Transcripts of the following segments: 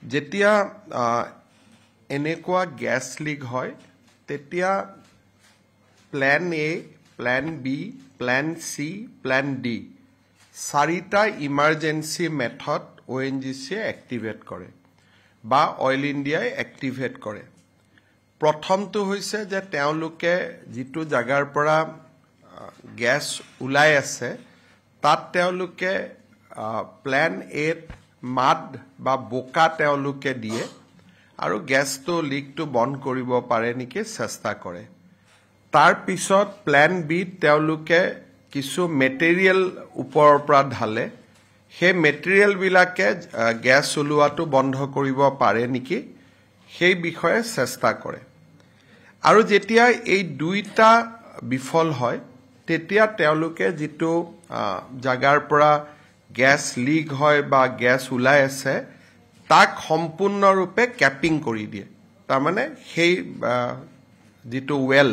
যেতিয়া এনেকুৱা gas leak হয় তেতিয়া plan A plan B plan C plan D চাৰিটা ইমাৰ্জেন্সি মেথড ONGC এক্টিভেট কৰে বা অইল ইন্ডিয়াই এক্টিভেট কৰে প্ৰথমটো হৈছে যে তেওঁলোকে যেটো জাগাৰ পৰা গ্যাস উলাই আছে তাত তেওঁলোকে প্ল্যান এ মাড বা বোকা তেওঁলোকে দিয়ে আৰু গ্যাসটো লিকটো বন্ধ কৰিব পাৰে নেকি চেষ্টা কৰে তাৰ পিছত প্ল্যান বি তেওঁলোকে কিছু মেটেৰিয়েল ওপৰৰ পৰা ঢালে সেই মেটেৰিয়েল বিলাকে গ্যাস ওলোৱাটো বন্ধ কৰিব পাৰে নেকি সেই বিষয়ে চেষ্টা কৰে আৰু যেতিয়া এই দুইটা বিফল হয় তেতিয়া তেওঁলোকে যেটো জাগাৰ পৰা গ্যাস লিক হয় বা গ্যাস উলাই আছে তাক সম্পূৰ্ণৰূপে ক্যাপিং কৰি দিয়ে তাৰ মানে সেই যেটো ওয়েল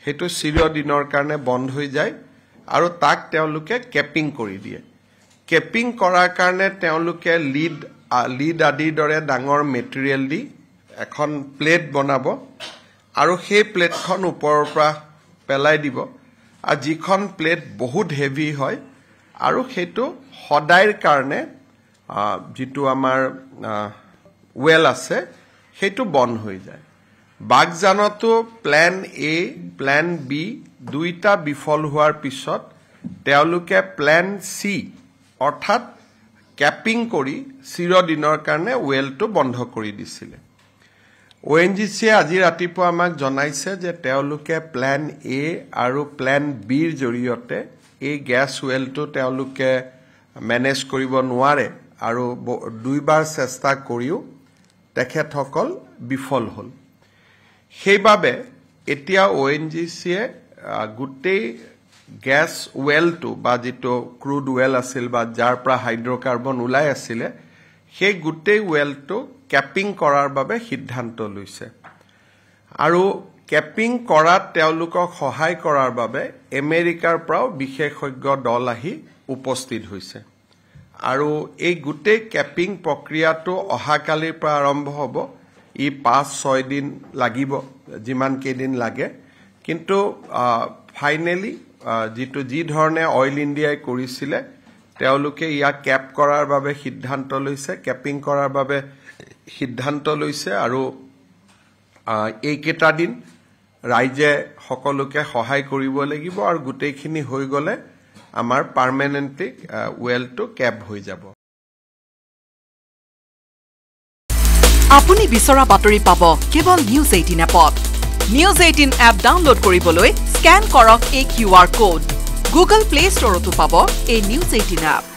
হেতু চিৰদিনৰ কাৰণে বন্ধ হৈ যায় আৰু তাক তেওঁলোকে ক্যাপিং কৰি দিয়ে ক্যাপিং কৰাৰ কাৰণে তেওঁলোকে লিড আদিৰ দৰে ডাঙৰ মেটেৰিয়েল দি এখন প্লেট বনাব আৰু সেই প্লেটখন ওপৰৰ পৰা পেলাই দিব আৰু যিখন প্লেট বহুত হেভি হয় আৰু হেতু সদায়ৰ কাৰণে যেটো আমাৰ ওয়েল আছে হেতু বন্ধ হৈ যায় বাগজানতো প্ল্যান এ প্ল্যান বি দুইটা বিফল হোৱাৰ পিছত তেওঁলোকে প্ল্যান সি অৰ্থাৎ ক্যাপিং কৰি চিৰদিনৰ কাৰণে ওয়েলটো বন্ধ কৰি দিছিল ONGC আজি ৰাতিপুৱা আমাক জনাইছে যে তেওঁলোকে প্ল্যান এ আৰু প্ল্যান বিৰ জৰিয়তে এই গ্যাস ওয়েলটো তেওঁলোকে মেনেজ কৰিব নোৱাৰে আৰু দুইবাৰ চেষ্টা কৰিও তেখেতসকল বিফল হল সেইবাবে এতিয়া ONGC গুটেই গ্যাস ওয়েলটো বা যেটো ক্ৰুড ওয়েল আছিল বা যাৰ পৰা হাইড্ৰোকাৰ্বন উলাই আছিল সেই গুটেই ওয়েলটো ক্যাপিং কৰাৰ বাবে সিদ্ধান্ত লৈছে আৰু ক্যাপিং কৰাত তেওঁলোকক সহায় কৰাৰ বাবে আমেৰিকাৰ পৰা বিশেষজ্ঞ দল আহি উপস্থিত হৈছে আৰু এই গুটেই ক্যাপিং প্ৰক্ৰিয়াটো অহাকালিৰ পৰা আৰম্ভ হ'ব ই 5-6 দিন লাগিব যিমান কেইদিন লাগে কিন্তু ফাইনালি যেটো যি ধৰণে অইল ইন্ডিয়াই কৰিছিল তেওঁলোকে ইয়া ক্যাপ কৰাৰ বাবে সিদ্ধান্ত লৈছে ক্যাপিং কৰাৰ বাবে সিদ্ধান্ত লৈছে আৰু এই কেটা দিন ৰাইজে সকলোকে সহায় কৰিব লাগিব আৰু গুটেইখিনি হৈ গলে আমাৰ পাৰ্মানেন্টলি ওয়েলটো ক্যাপ হৈ যাব আপুনি বিচৰা বাতৰি পাব কেৱল নিউজ 18 এপত নিউজ 18 এপ ডাউনলোড কৰিবলৈ স্ক্যান কৰক এই QR কোড গুগল প্লে ষ্টৰতো পাব এই নিউজ 18 এপ